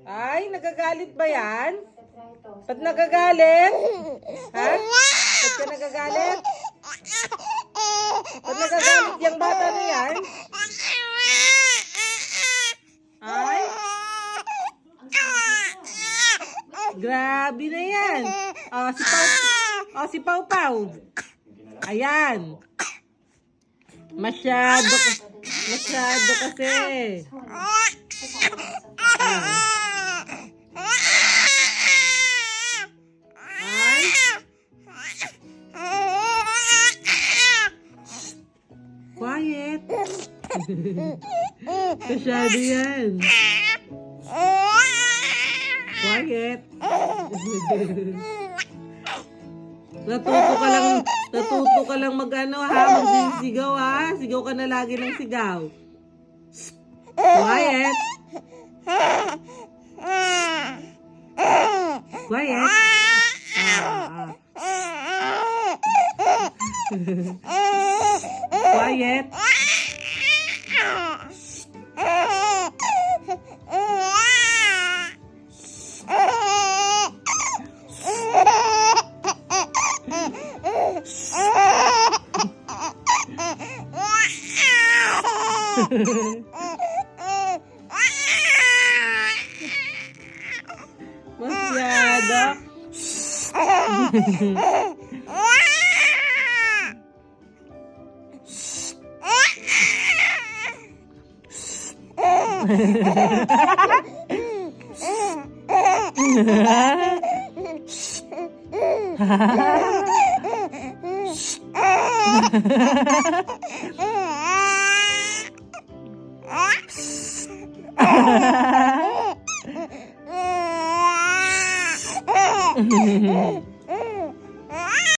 Ay, nagagalit ba yan? Ba't nagagalit? Ha? Ba't ka nagagalit? Ba't nagagalit yung bata na yan? Ay? Grabe na yan. Si Pau Pau. Ayan. Masyado kasi. Ay. Quiet. Masyado yan. Quiet. Natuto ka lang mag-ano ha, magsisigaw ha. Sigaw ka na lagi ng sigaw. Quiet. Quiet. Quiet. Masyado.